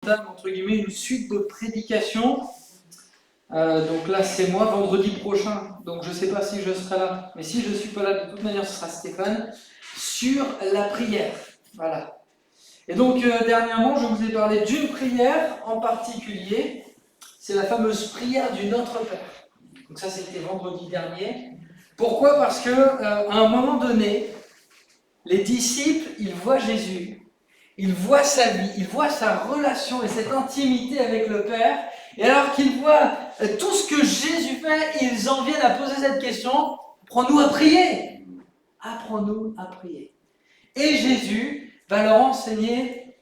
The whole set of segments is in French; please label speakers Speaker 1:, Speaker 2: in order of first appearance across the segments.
Speaker 1: Entre guillemets, une suite de prédications. Donc là, c'est moi vendredi prochain. Donc je ne sais pas si je serai là. Mais si je ne suis pas là, de toute manière, ce sera Stéphane. Sur la prière. Voilà. Et donc, dernièrement, je vous ai parlé d'une prière en particulier. C'est la fameuse prière du Notre Père. Donc ça, c'était vendredi dernier. Pourquoi ? Parce que à un moment donné, les disciples, ils voient Jésus. Ils voient sa vie, ils voient sa relation et cette intimité avec le Père. Et alors qu'ils voient tout ce que Jésus fait, ils en viennent à poser cette question: apprends-nous à prier. Apprends-nous à prier. Et Jésus va leur enseigner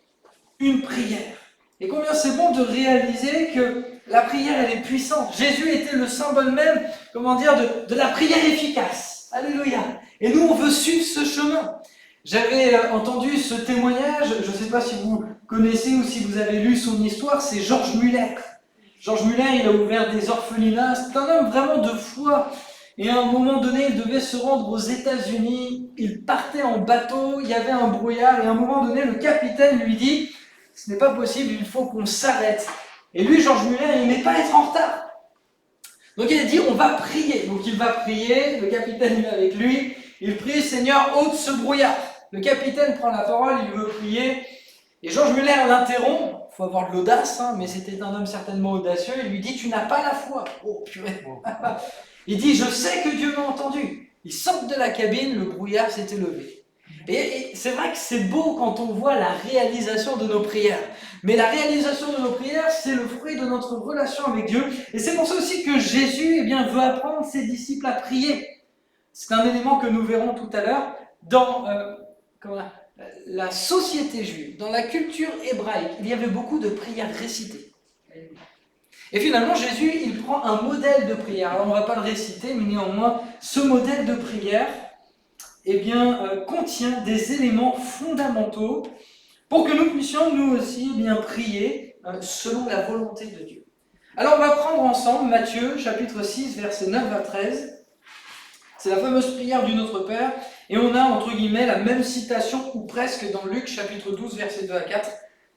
Speaker 1: une prière. Et combien c'est bon de réaliser que la prière, elle est puissante. Jésus était le symbole même, de la prière efficace. Alléluia. Et nous, on veut suivre ce chemin. J'avais entendu ce témoignage, je ne sais pas si vous connaissez ou si vous avez lu son histoire, c'est Georges Muller. Georges Muller, il a ouvert des orphelinats, c'est un homme vraiment de foi. Et à un moment donné, il devait se rendre aux États-Unis, il partait en bateau, il y avait un brouillard, et à un moment donné, le capitaine lui dit: ce n'est pas possible, il faut qu'on s'arrête. Et lui, Georges Muller, il n'aimait pas être en retard. Donc il a dit: on va prier. Donc il va prier, le capitaine est avec lui, il prie: Seigneur, ôte ce brouillard. Le capitaine prend la parole, il veut prier, et Georges Muller l'interrompt. Il faut avoir de l'audace, mais c'était un homme certainement audacieux. Il lui dit: tu n'as pas la foi. Oh purée. Il dit: je sais que Dieu m'a entendu. Il sort de la cabine, le brouillard s'était levé. Et c'est vrai que c'est beau quand on voit la réalisation de nos prières. Mais la réalisation de nos prières, c'est le fruit de notre relation avec Dieu. Et c'est pour ça aussi que Jésus veut apprendre ses disciples à prier. C'est un élément que nous verrons tout à l'heure dans la société juive, dans la culture hébraïque. Il y avait beaucoup de prières récitées. Et finalement, Jésus, il prend un modèle de prière. Alors, on ne va pas le réciter, mais néanmoins, ce modèle de prière contient des éléments fondamentaux pour que nous puissions, nous aussi, prier selon la volonté de Dieu. Alors, on va prendre ensemble Matthieu, chapitre 6, versets 9 à 13. C'est la fameuse prière du Notre Père. Et on a, entre guillemets, la même citation, ou presque, dans Luc, chapitre 12, versets 2 à 4.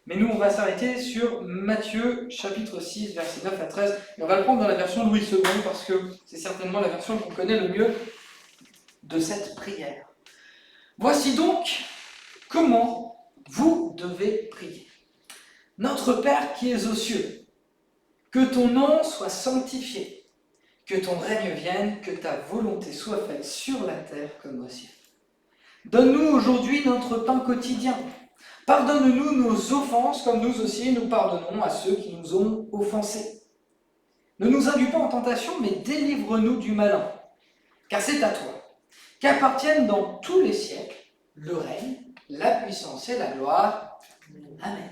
Speaker 1: Mais nous, on va s'arrêter sur Matthieu, chapitre 6, versets 9 à 13. Et on va le prendre dans la version Louis II, parce que c'est certainement la version qu'on connaît le mieux de cette prière. Voici donc comment vous devez prier. Notre Père qui es aux cieux, que ton nom soit sanctifié, que ton règne vienne, que ta volonté soit faite sur la terre comme au ciel. Donne-nous aujourd'hui notre pain quotidien. Pardonne-nous nos offenses, comme nous aussi nous pardonnons à ceux qui nous ont offensés. Ne nous induis pas en tentation, mais délivre-nous du malin. Car c'est à toi qu'appartiennent dans tous les siècles le règne, la puissance et la gloire. Amen.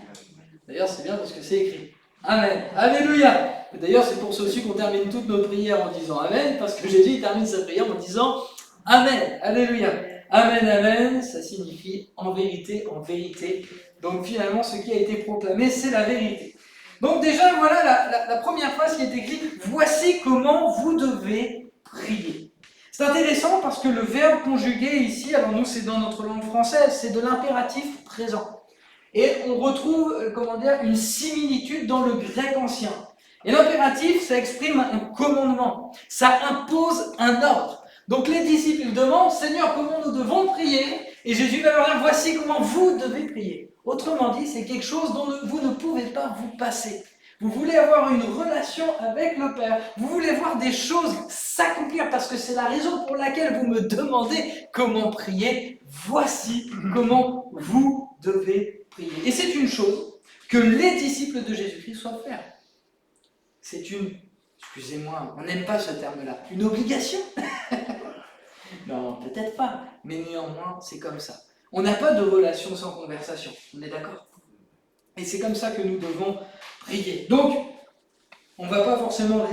Speaker 1: D'ailleurs, c'est bien parce que c'est écrit. Amen. Alléluia. D'ailleurs, c'est pour ça aussi qu'on termine toutes nos prières en disant Amen, parce que Jésus termine sa prière en disant Amen. Alléluia. Amen, amen, ça signifie en vérité, en vérité. Donc finalement, ce qui a été proclamé, c'est la vérité. Donc déjà, voilà la première phrase qui est écrite. Voici comment vous devez prier. C'est intéressant parce que le verbe conjugué ici, alors nous c'est dans notre langue française, c'est de l'impératif présent. Et on retrouve, une similitude dans le grec ancien. Et l'impératif, ça exprime un commandement. Ça impose un ordre. Donc les disciples, ils demandent: Seigneur, comment nous devons prier? Et Jésus va leur dire: voici comment vous devez prier. Autrement dit, c'est quelque chose dont vous ne pouvez pas vous passer. Vous voulez avoir une relation avec le Père. Vous voulez voir des choses s'accomplir parce que c'est la raison pour laquelle vous me demandez comment prier. Voici comment vous devez prier. Et c'est une chose que les disciples de Jésus-Christ doivent faire. C'est une, excusez-moi, on n'aime pas ce terme-là, une obligation. Non, peut-être pas, mais néanmoins, c'est comme ça. On n'a pas de relation sans conversation, on est d'accord? Et c'est comme ça que nous devons prier. Donc, on ne va pas forcément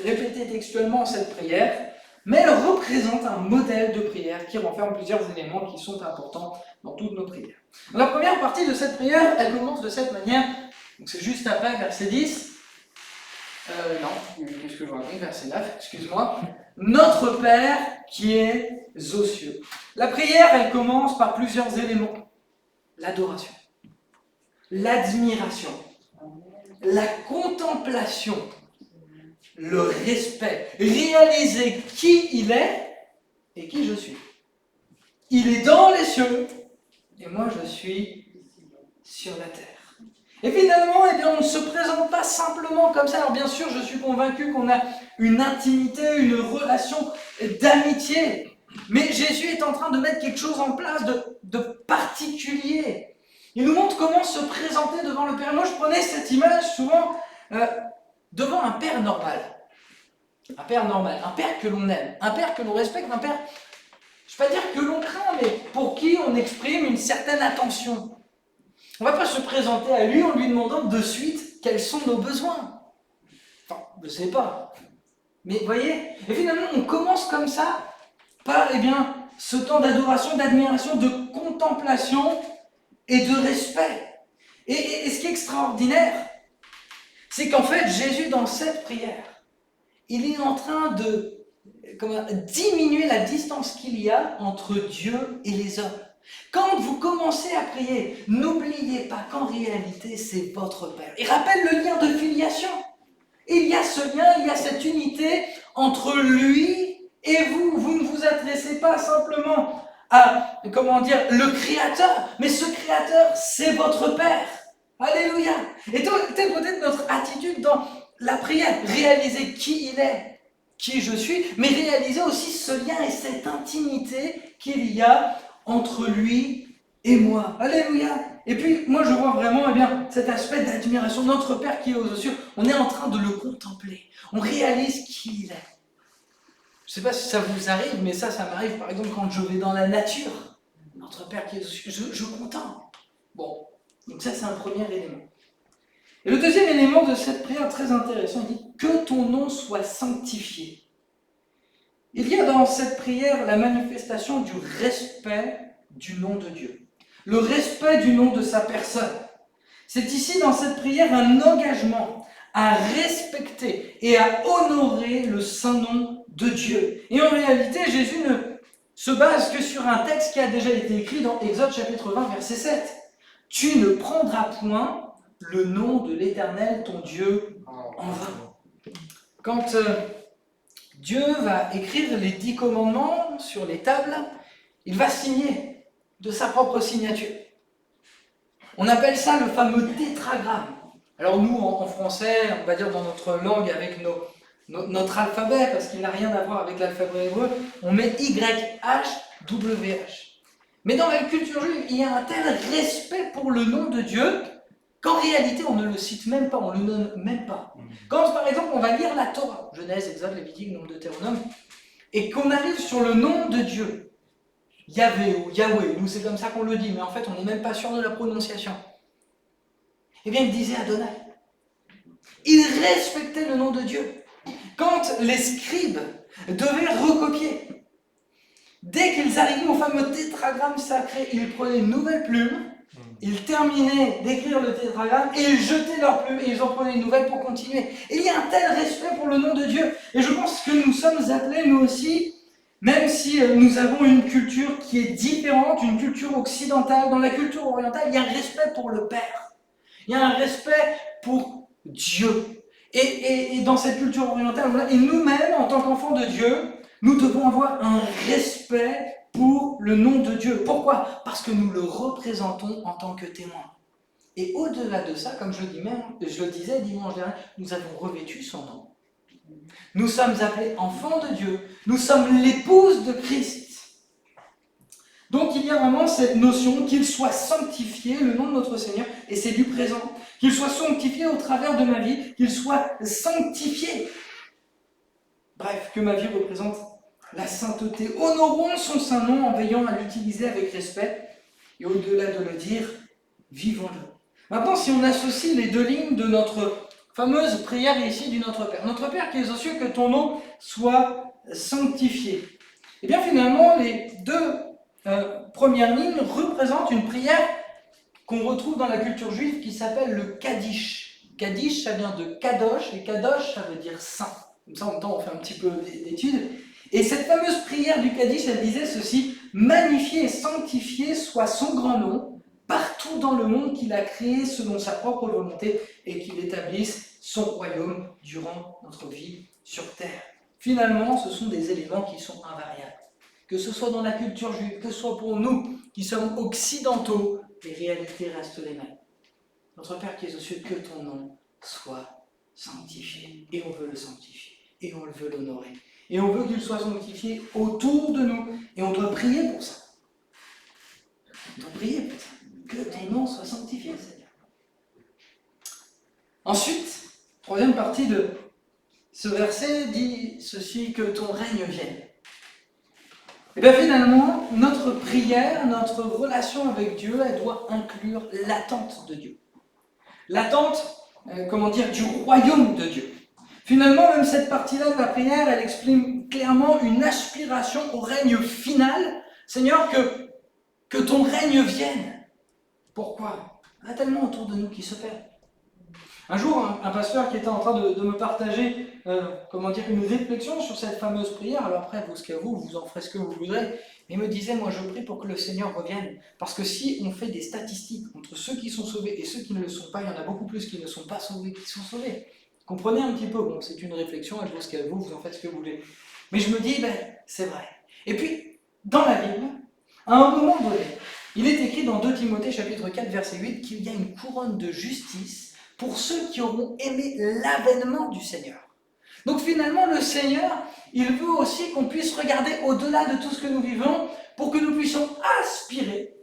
Speaker 1: répéter textuellement cette prière, mais elle représente un modèle de prière qui renferme plusieurs éléments qui sont importants dans toutes nos prières. La première partie de cette prière, elle commence de cette manière, donc c'est juste après, verset 10. Qu'est-ce que je raconte? Verset 9, excuse-moi. Notre Père qui es aux cieux. La prière, elle commence par plusieurs éléments. L'adoration, l'admiration, la contemplation, le respect, réaliser qui il est et qui je suis. Il est dans les cieux et moi je suis sur la terre. Et finalement, eh bien, on ne se présente pas simplement comme ça. Alors bien sûr, je suis convaincu qu'on a une intimité, une relation d'amitié. Mais Jésus est en train de mettre quelque chose en place de particulier. Il nous montre comment se présenter devant le Père. Moi, je prenais cette image souvent devant un Père normal. Un Père normal, un Père que l'on aime, un Père que l'on respecte, un Père, je ne vais pas dire que l'on craint, mais pour qui on exprime une certaine attention. On ne va pas se présenter à lui en lui demandant de suite quels sont nos besoins. Enfin, je ne sais pas. Mais vous voyez, et finalement, on commence comme ça par ce temps d'adoration, d'admiration, de contemplation et de respect. Et ce qui est extraordinaire, c'est qu'en fait, Jésus, dans cette prière, il est en train de diminuer la distance qu'il y a entre Dieu et les hommes. Quand vous commencez à prier, n'oubliez pas qu'en réalité, c'est votre Père. Il rappelle le lien de filiation. Il y a ce lien, il y a cette unité entre lui et vous. Vous ne vous adressez pas simplement à, le Créateur, mais ce Créateur, c'est votre Père. Alléluia. Et telle peut être notre attitude dans la prière. Réaliser qui il est, qui je suis, mais réaliser aussi ce lien et cette intimité qu'il y a entre lui et moi. Alléluia. Et puis, moi, je vois vraiment cet aspect d'admiration. Notre Père qui est aux cieux, on est en train de le contempler. On réalise qui il est. Je ne sais pas si ça vous arrive, mais ça m'arrive, par exemple, quand je vais dans la nature. Notre Père qui est aux cieux, je contemple. Bon, donc ça, c'est un premier élément. Et le deuxième élément de cette prière très intéressant, il dit « Que ton nom soit sanctifié ». Il y a dans cette prière la manifestation du respect du nom de Dieu. Le respect du nom de sa personne. C'est ici, dans cette prière, un engagement à respecter et à honorer le saint nom de Dieu. Et en réalité, Jésus ne se base que sur un texte qui a déjà été écrit dans Exode chapitre 20, verset 7. « Tu ne prendras point le nom de l'Éternel, ton Dieu, en vain. » Quand Dieu va écrire les 10 commandements sur les tables, il va signer de sa propre signature. On appelle ça le fameux tétragramme. Alors nous, en français, on va dire dans notre langue avec notre alphabet, parce qu'il n'a rien à voir avec l'alphabet hébreu, on met YHWH. Mais dans la culture juive, il y a un tel respect pour le nom de Dieu qu'en réalité, on ne le cite même pas, on ne le nomme même pas. Quand, par exemple, on va lire la Torah, Genèse, Exode, Lévitique, Nombre, Deutéronome, et qu'on arrive sur le nom de Dieu, Yahvé ou Yahweh, nous c'est comme ça qu'on le dit, mais en fait, on n'est même pas sûr de la prononciation. Eh bien, il disait Adonai. Il respectait le nom de Dieu. Quand les scribes devaient recopier, dès qu'ils arrivaient au fameux tétragramme sacré, ils prenaient une nouvelle plume, ils terminaient d'écrire le tétragramme et ils jetaient leur plume et ils en prenaient une nouvelle pour continuer. Et il y a un tel respect pour le nom de Dieu. Et je pense que nous sommes appelés, nous aussi, même si nous avons une culture qui est différente, une culture occidentale, dans la culture orientale, il y a un respect pour le Père. Il y a un respect pour Dieu. Et dans cette culture orientale, et nous-mêmes, en tant qu'enfants de Dieu, nous devons avoir un respect pour le nom de Dieu. Pourquoi ? Parce que nous le représentons en tant que témoins. Et au-delà de ça, comme je le disais dimanche dernier, nous avons revêtu son nom. Nous sommes appelés enfants de Dieu. Nous sommes l'épouse de Christ. Donc il y a vraiment cette notion qu'il soit sanctifié, le nom de notre Seigneur, et c'est du présent. Qu'il soit sanctifié au travers de ma vie, qu'il soit sanctifié. Bref, que ma vie représente la sainteté. Honorons son saint nom en veillant à l'utiliser avec respect. Et au-delà de le dire, vivons-le. Maintenant, si on associe les deux lignes de notre fameuse prière ici du Notre Père. Notre Père qui est aux cieux, que ton nom soit sanctifié. Et bien finalement, les deux premières lignes représentent une prière qu'on retrouve dans la culture juive qui s'appelle le Kaddish. Kaddish, ça vient de Kadosh, et Kadosh, ça veut dire saint. Comme ça, en même temps, on fait un petit peu d'études. Et cette fameuse prière du Kaddish, elle disait ceci: magnifié et sanctifié soit son grand nom partout partout dans le monde qu'il a créé selon sa propre volonté et qu'il établisse son royaume durant notre vie sur terre. Finalement, ce sont des éléments qui sont invariables. Que ce soit dans la culture juive, que ce soit pour nous qui sommes occidentaux, les réalités restent les mêmes. Notre Père qui es aux cieux, que ton nom soit sanctifié. Et on veut le sanctifier. Et on veut l'honorer. Et on veut qu'il soit sanctifié autour de nous. Et on doit prier pour ça. On doit prier pour ça. Que ton nom soit sanctifié, Seigneur. Ensuite, troisième partie de ce verset dit ceci, que ton règne vienne. Et bien finalement, notre prière, notre relation avec Dieu, elle doit inclure l'attente de Dieu. L'attente, du royaume de Dieu. Finalement, même cette partie-là de la prière, elle exprime clairement une aspiration au règne final. Seigneur, que ton règne vienne. Pourquoi ? Il y a tellement autour de nous qui se perdent. Un jour, un pasteur qui était en train de me partager une réflexion sur cette fameuse prière, alors après, vous en ferez ce que vous voudrez, mais il me disait, moi je prie pour que le Seigneur revienne, parce que si on fait des statistiques entre ceux qui sont sauvés et ceux qui ne le sont pas, il y en a beaucoup plus qui ne sont pas sauvés qui sont sauvés. Comprenez un petit peu, bon, c'est une réflexion, elle vaut ce qu'elle vaut, vous en faites ce que vous voulez. Mais je me dis, c'est vrai. Et puis, dans la Bible, à un moment donné, il est écrit dans 2 Timothée chapitre 4, verset 8, qu'il y a une couronne de justice pour ceux qui auront aimé l'avènement du Seigneur. Donc finalement, le Seigneur, il veut aussi qu'on puisse regarder au-delà de tout ce que nous vivons pour que nous puissions aspirer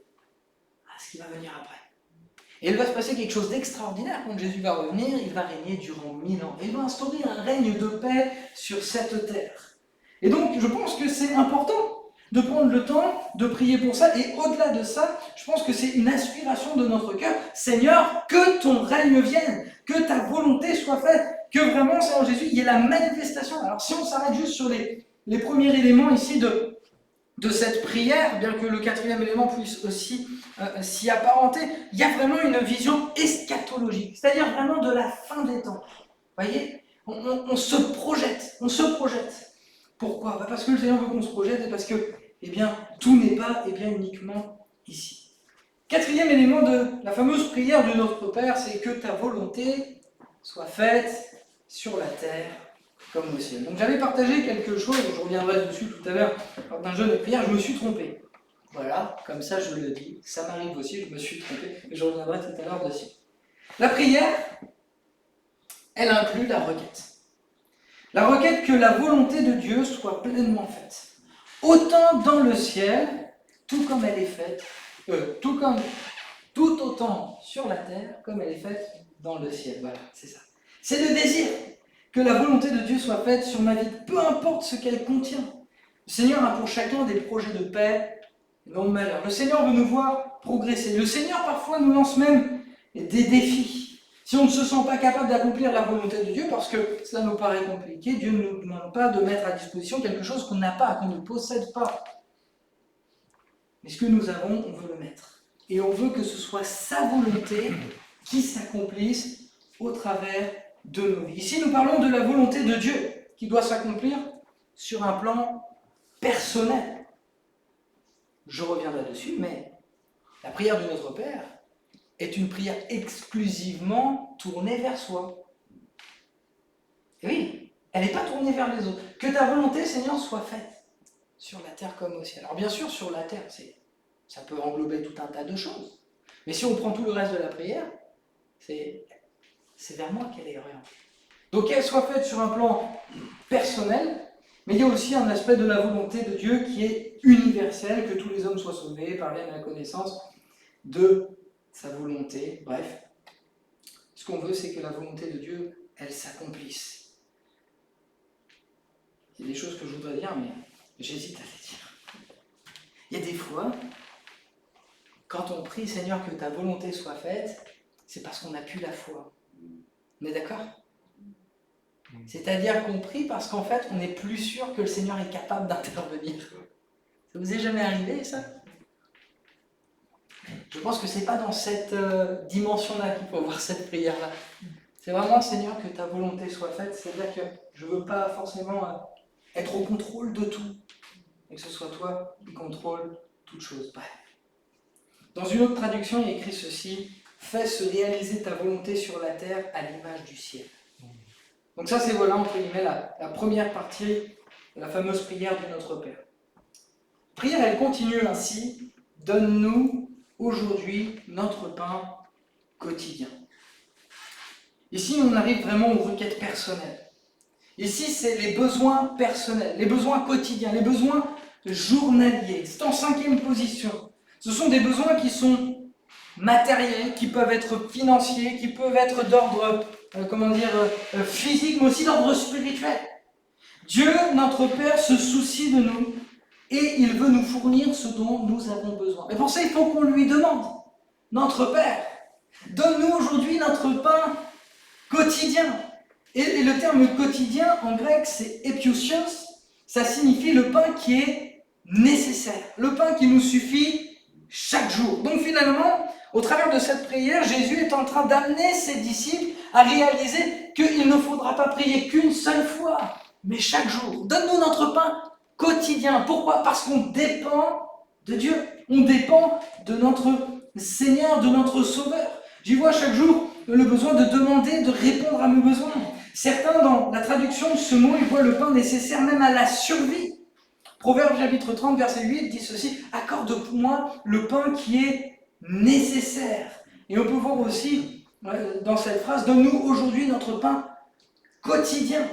Speaker 1: à ce qui va venir après. Et il va se passer quelque chose d'extraordinaire quand Jésus va revenir, il va régner durant 1000 ans. Et il va instaurer un règne de paix sur cette terre. Et donc, je pense que c'est important de prendre le temps de prier pour ça. Et au-delà de ça, je pense que c'est une aspiration de notre cœur. Seigneur, que ton règne vienne, que ta volonté soit faite, que vraiment, Seigneur Jésus, il y ait la manifestation. Alors si on s'arrête juste sur les premiers éléments ici de cette prière, bien que le 4e élément puisse aussi s'y apparenter, il y a vraiment une vision eschatologique, c'est-à-dire vraiment de la fin des temps. Vous voyez, on se projette. Pourquoi ? Parce que le Seigneur veut qu'on se projette et parce que, tout n'est pas uniquement ici. 4e élément de la fameuse prière de notre Père, c'est que ta volonté soit faite sur la terre comme au ciel. Donc j'avais partagé quelque chose, je reviendrai dessus tout à l'heure, lors d'un jeûne de prière, je me suis trompé. Voilà, comme ça je le dis, ça m'arrive aussi, je me suis trompé, mais je reviendrai tout à l'heure dessus. La prière, elle inclut la requête. La requête que la volonté de Dieu soit pleinement faite. Autant dans le ciel, tout comme elle est faite, tout autant sur la terre, comme elle est faite dans le ciel. Voilà, c'est ça. C'est le désir que la volonté de Dieu soit faite sur ma vie, peu importe ce qu'elle contient. Le Seigneur a pour chacun des projets de paix et non de malheur. Le Seigneur veut nous voir progresser. Le Seigneur parfois nous lance même des défis. Si on ne se sent pas capable d'accomplir la volonté de Dieu, parce que cela nous paraît compliqué, Dieu ne nous demande pas de mettre à disposition quelque chose qu'on n'a pas, qu'on ne possède pas. Mais ce que nous avons, on veut le mettre. Et on veut que ce soit sa volonté qui s'accomplisse au travers de nos vies. Ici, nous parlons de la volonté de Dieu qui doit s'accomplir sur un plan personnel. Je reviendrai dessus, mais la prière de notre Père est une prière exclusivement tournée vers soi. Et oui, elle n'est pas tournée vers les autres. Que ta volonté, Seigneur, soit faite sur la terre comme au ciel. Alors bien sûr, sur la terre, ça peut englober tout un tas de choses. Mais si on prend tout le reste de la prière, c'est vers moi qu'elle est orientée. Donc qu'elle soit faite sur un plan personnel, mais il y a aussi un aspect de la volonté de Dieu qui est universel, que tous les hommes soient sauvés, parviennent à la connaissance de sa volonté. Bref, ce qu'on veut, c'est que la volonté de Dieu, elle s'accomplisse. Il y a des choses que je voudrais dire, mais j'hésite à les dire. Il y a des fois, quand on prie, Seigneur, que ta volonté soit faite, c'est parce qu'on n'a plus la foi. On est d'accord ? C'est-à-dire qu'on prie parce qu'en fait, on n'est plus sûr que le Seigneur est capable d'intervenir. Ça vous est jamais arrivé, ça ? Je pense que c'est pas dans cette dimension-là qu'il faut voir cette prière-là. C'est vraiment, Seigneur, que ta volonté soit faite. C'est-à-dire que je ne veux pas forcément être au contrôle de tout, et que ce soit toi qui contrôle toute chose. Bref. Dans une autre traduction, il y a écrit ceci, « Fais se réaliser ta volonté sur la terre à l'image du ciel. » Donc ça, c'est voilà, entre guillemets, la première partie de la fameuse prière du Notre Père. La prière, elle continue ainsi, « Donne-nous aujourd'hui notre pain quotidien. » Ici, on arrive vraiment aux requêtes personnelles. Ici, c'est les besoins personnels, les besoins quotidiens, les besoins journaliers. C'est en 5e position. Ce sont des besoins qui sont matériels, qui peuvent être financiers, qui peuvent être d'ordre, physique, mais aussi d'ordre spirituel. Dieu, notre Père, se soucie de nous et il veut nous fournir ce dont nous avons besoin. Mais pour ça, il faut qu'on lui demande. Notre Père, donne-nous aujourd'hui notre pain quotidien. Et le terme quotidien, en grec, c'est epiousios. Ça signifie le pain qui est nécessaire, le pain qui nous suffit chaque jour. Donc finalement, au travers de cette prière, Jésus est en train d'amener ses disciples à réaliser qu'il ne faudra pas prier qu'une seule fois, mais chaque jour. Donne-nous notre pain quotidien. Pourquoi ? Parce qu'on dépend de Dieu. On dépend de notre Seigneur, de notre Sauveur. J'y vois chaque jour le besoin de demander, de répondre à mes besoins. Certains, dans la traduction de ce mot, ils voient le pain nécessaire même à la survie. Proverbe chapitre 30, verset 8 dit ceci, « Accorde-moi le pain qui est nécessaire. » Et on peut voir aussi dans cette phrase, « Donne-nous aujourd'hui notre pain quotidien. »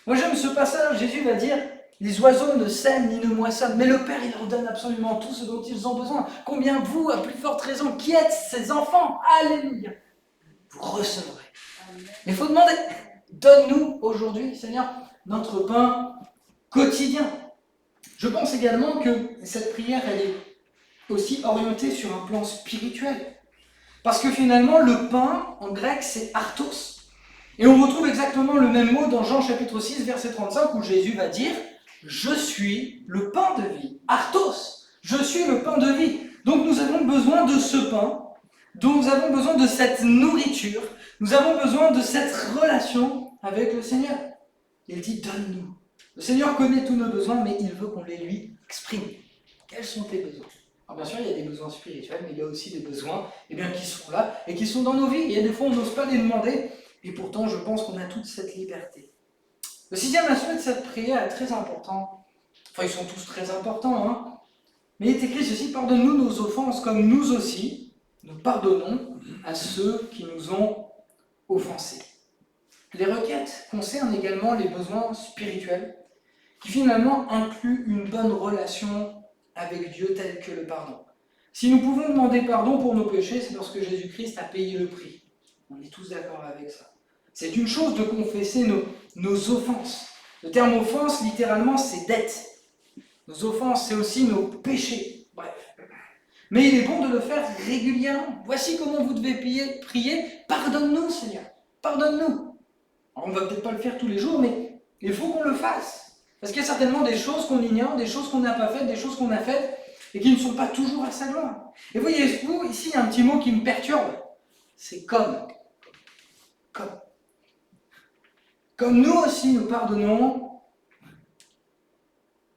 Speaker 1: Moi j'aime ce passage, Jésus va dire, « Les oiseaux ne sèment ni ne moissonnent, mais le Père il leur donne absolument tout ce dont ils ont besoin. Combien vous, à plus forte raison, qui êtes ses enfants, alléluia, vous recevrez. » Mais il faut demander, donne-nous aujourd'hui, Seigneur, notre pain quotidien. Je pense également que cette prière, elle est aussi orientée sur un plan spirituel. Parce que finalement, le pain, en grec, c'est artos. Et on retrouve exactement le même mot dans Jean chapitre 6, verset 35, où Jésus va dire « Je suis le pain de vie ». Artos, je suis le pain de vie. Donc nous avons besoin de ce pain, donc nous avons besoin de cette nourriture, nous avons besoin de cette relation avec le Seigneur. Il dit « Donne-nous ». Le Seigneur connaît tous nos besoins, mais il veut qu'on les lui exprime. Quels sont tes besoins ? Alors bien sûr, il y a des besoins spirituels, mais il y a aussi des besoins qui sont là et qui sont dans nos vies. Il y a des fois, on n'ose pas les demander, et pourtant, je pense qu'on a toute cette liberté. Le 6e aspect de cette prière est très important. Enfin, ils sont tous très importants, hein. Mais il est écrit ceci, « Pardonne-nous nos offenses, comme nous aussi, nous pardonnons à ceux qui nous ont offensés. » Les requêtes concernent également les besoins spirituels, qui finalement inclut une bonne relation avec Dieu telle que le pardon. Si nous pouvons demander pardon pour nos péchés, c'est parce que Jésus-Christ a payé le prix. On est tous d'accord avec ça. C'est une chose de confesser nos offenses. Le terme offense, littéralement, c'est dette. Nos offenses, c'est aussi nos péchés. Bref. Mais il est bon de le faire régulièrement. Voici comment vous devez prier. Pardonne-nous, Seigneur. Pardonne-nous. Alors, on ne va peut-être pas le faire tous les jours, mais il faut qu'on le fasse. Parce qu'il y a certainement des choses qu'on ignore, des choses qu'on n'a pas faites, des choses qu'on a faites et qui ne sont pas toujours à sa gloire. Et voyez-vous, ici, il y a un petit mot qui me perturbe. C'est comme. Comme. Comme nous aussi, nous pardonnons.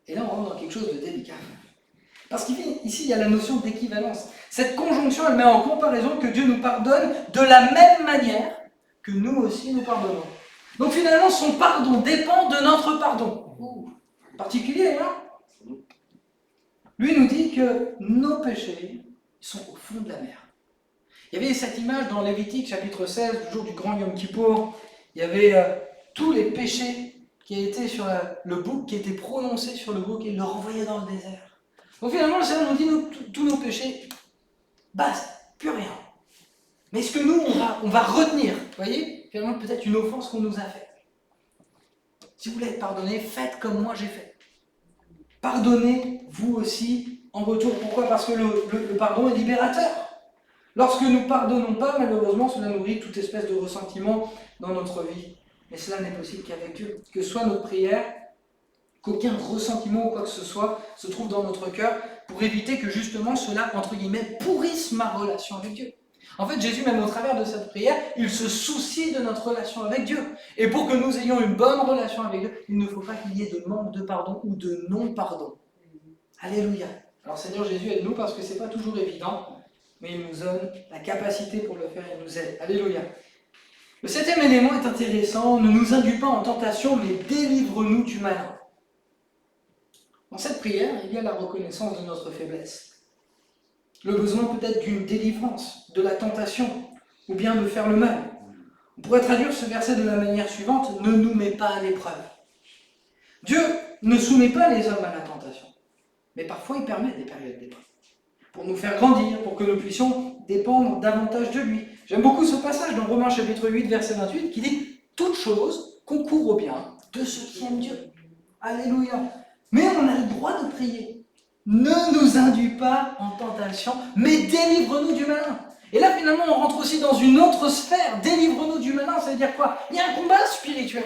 Speaker 1: Et là, on rentre dans quelque chose de délicat. Parce qu'ici, il y a la notion d'équivalence. Cette conjonction, elle met en comparaison que Dieu nous pardonne de la même manière que nous aussi nous pardonnons. Donc finalement, son pardon dépend de notre pardon. Particulier, hein ? Lui nous dit que nos péchés sont au fond de la mer. Il y avait cette image dans Lévitique, chapitre 16, le jour du grand Yom Kippour. Il y avait tous les péchés qui étaient sur le bouc, qui étaient prononcés sur le bouc, et il le renvoyait dans le désert. Donc finalement, le Seigneur nous dit, tous nos péchés, basta, plus rien. Mais ce que nous, on va retenir, vous voyez, finalement, peut-être une offense qu'on nous a faite. Si vous voulez être pardonné, faites comme moi j'ai fait. Pardonnez vous aussi en retour. Pourquoi ? Parce que le pardon est libérateur. Lorsque nous ne pardonnons pas, malheureusement, cela nourrit toute espèce de ressentiment dans notre vie. Mais cela n'est possible qu'avec Dieu. Que soit notre prière, qu'aucun ressentiment ou quoi que ce soit se trouve dans notre cœur pour éviter que justement cela, entre guillemets, pourrisse ma relation avec Dieu. En fait, Jésus, même au travers de cette prière, il se soucie de notre relation avec Dieu. Et pour que nous ayons une bonne relation avec Dieu, il ne faut pas qu'il y ait de manque de pardon ou de non-pardon. Alléluia. Alors Seigneur Jésus, aide-nous parce que ce n'est pas toujours évident. mais il nous donne la capacité pour le faire, il nous aide. Alléluia. Le 7e élément est intéressant, ne nous induis pas en tentation, mais délivre-nous du malin. Dans cette prière, il y a la reconnaissance de notre faiblesse. Le besoin peut-être d'une délivrance, de la tentation, ou bien de faire le mal. On pourrait traduire ce verset de la manière suivante, ne nous mets pas à l'épreuve. Dieu ne soumet pas les hommes à la tentation, mais parfois il permet des périodes d'épreuve, pour nous faire grandir, pour que nous puissions dépendre davantage de lui. J'aime beaucoup ce passage dans Romains chapitre 8, verset 28, qui dit « Toute chose concourt au bien de ceux qui aiment Dieu. » Alléluia. Mais on a le droit de prier. Ne nous induis pas en tentation, mais délivre-nous du malin. Et là, finalement, on rentre aussi dans une autre sphère. Délivre-nous du malin, ça veut dire quoi? Il y a un combat spirituel.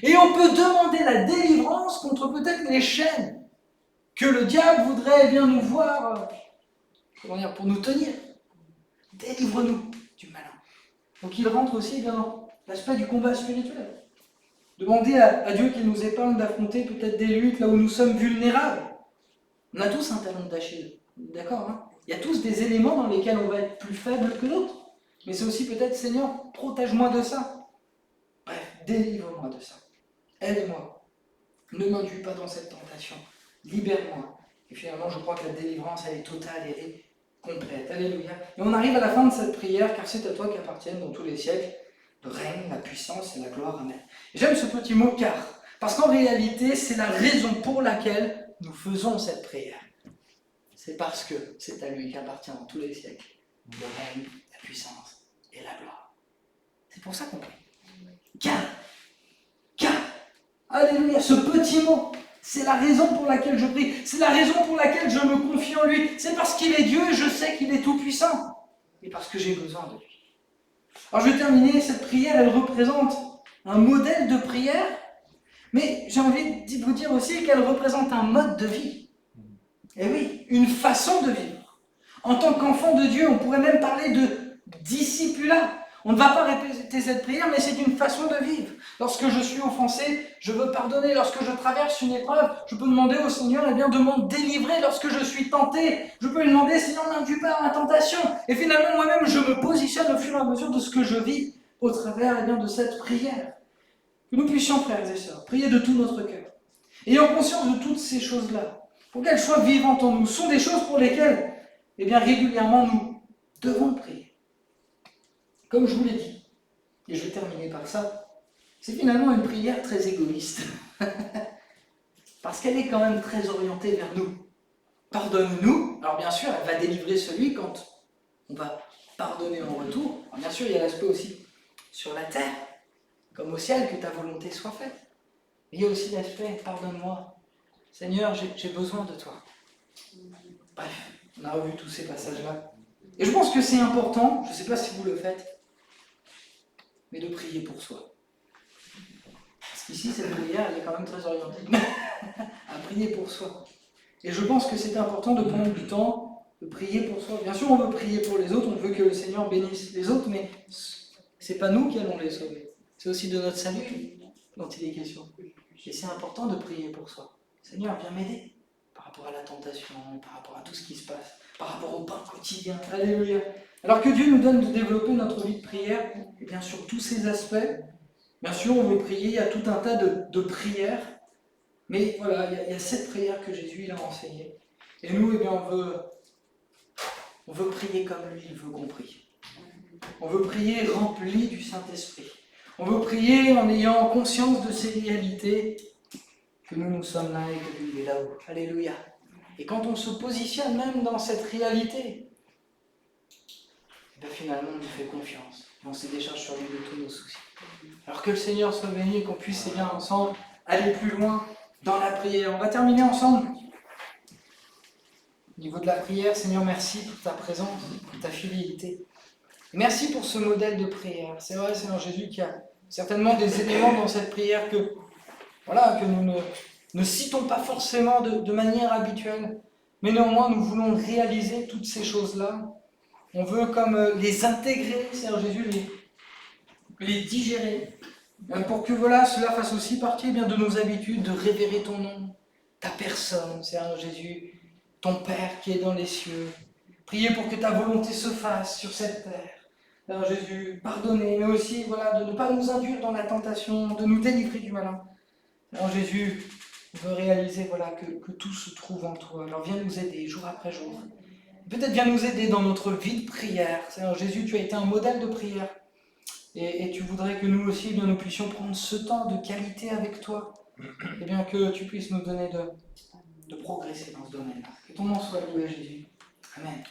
Speaker 1: Et on peut demander la délivrance contre peut-être les chaînes que le diable voudrait bien nous voir, pour nous tenir. Délivre-nous du malin. Donc il rentre aussi dans l'aspect du combat spirituel. Demander à Dieu qu'il nous épargne d'affronter peut-être des luttes là où nous sommes vulnérables. On a tous un talon d'Achille, d'accord, hein? Il y a tous des éléments dans lesquels on va être plus faible que d'autres. Mais c'est aussi peut-être, Seigneur, protège-moi de ça. Bref, délivre-moi de ça. Aide-moi. Ne m'induis pas dans cette tentation. Libère-moi. Et finalement, je crois que la délivrance, elle est totale, elle est complète. Alléluia. Et on arrive à la fin de cette prière, car c'est à toi qu'appartiennent dans tous les siècles le règne, la puissance et la gloire. Amen. J'aime ce petit mot « car », parce qu'en réalité, c'est la raison pour laquelle nous faisons cette prière. C'est parce que c'est à lui qu'appartient dans tous les siècles le règne, la puissance et la gloire. C'est pour ça qu'on prie. Car, alléluia, ce petit mot, c'est la raison pour laquelle je prie. C'est la raison pour laquelle je me confie en lui. C'est parce qu'il est Dieu et je sais qu'il est tout-puissant. Et parce que j'ai besoin de lui. Alors je vais terminer, cette prière, elle représente un modèle de prière, mais j'ai envie de vous dire aussi qu'elle représente un mode de vie. Et oui, une façon de vivre. En tant qu'enfant de Dieu, on pourrait même parler de discipulat. On ne va pas répéter cette prière, mais c'est une façon de vivre. Lorsque je suis offensé, je veux pardonner. Lorsque je traverse une épreuve, je peux demander au Seigneur de m'en délivrer. Lorsque je suis tenté, je peux lui demander, Seigneur, n'induis pas à la tentation. Et finalement, moi-même, je me positionne au fur et à mesure de ce que je vis au travers de cette prière. Que nous puissions, frères et sœurs, prier de tout notre cœur. Ayant conscience de toutes ces choses-là, pour qu'elles soient vivantes en nous, sont des choses pour lesquelles, régulièrement, nous devons prier. Comme je vous l'ai dit, et je vais terminer par ça, c'est finalement une prière très égoïste. Parce qu'elle est quand même très orientée vers nous. Pardonne-nous. Alors bien sûr, elle va délivrer celui quand on va pardonner en retour. Alors bien sûr, il y a l'aspect aussi sur la terre, comme au ciel, que ta volonté soit faite. Mais il y a aussi l'aspect, pardonne-moi. Seigneur, j'ai besoin de toi. Bref, on a revu tous ces passages-là. Et je pense que c'est important, je ne sais pas si vous le faites, mais de prier pour soi. Parce qu'ici, cette prière, elle est quand même très orientée à prier pour soi. Et je pense que c'est important de prendre du temps de prier pour soi. Bien sûr, on veut prier pour les autres, on veut que le Seigneur bénisse les autres, mais c'est pas nous qui allons les sauver. C'est aussi de notre salut dont il est question. Et c'est important de prier pour soi. Seigneur, viens m'aider par rapport à la tentation, par rapport à tout ce qui se passe, par rapport au pain quotidien. Alléluia. Alors que Dieu nous donne de développer notre vie de prière, et bien sur tous ces aspects. Bien sûr, on veut prier, il y a tout un tas de prières, mais voilà, il y a cette prière que Jésus il a enseignée. Et nous, on veut prier comme lui, il veut qu'on prie. On veut prier rempli du Saint-Esprit. On veut prier en ayant conscience de ces réalités, que nous sommes là et que lui est là-haut. Alléluia. Et quand on se positionne même dans cette réalité, finalement on nous fait confiance. On se décharge sur lui de tous nos soucis. Alors que le Seigneur soit béni et qu'on puisse ensemble aller plus loin dans la prière. On va terminer ensemble. Au niveau de la prière, Seigneur, merci pour ta présence, pour ta fidélité. Et merci pour ce modèle de prière. C'est vrai, Seigneur Jésus, qu'il y a certainement des éléments dans cette prière que nous ne citons pas forcément de manière habituelle. Mais néanmoins, nous voulons réaliser toutes ces choses-là. On veut comme les intégrer, Seigneur Jésus, les digérer. Pour que cela fasse aussi partie de nos habitudes de révérer ton nom, ta personne, Seigneur Jésus, ton Père qui est dans les cieux, Prier pour que ta volonté se fasse sur cette terre. Seigneur Jésus, pardonner, mais aussi voilà, de ne pas nous induire dans la tentation, de nous délivrer du malin. Seigneur Jésus, on veut réaliser voilà, que tout se trouve en toi. Alors viens nous aider jour après jour. Peut-être viens nous aider dans notre vie de prière. Seigneur Jésus, tu as été un modèle de prière. Et tu voudrais que nous aussi, bien, nous puissions prendre ce temps de qualité avec toi. Et bien que tu puisses nous donner de progresser dans ce domaine-là. Que ton nom soit loué, Jésus. Amen.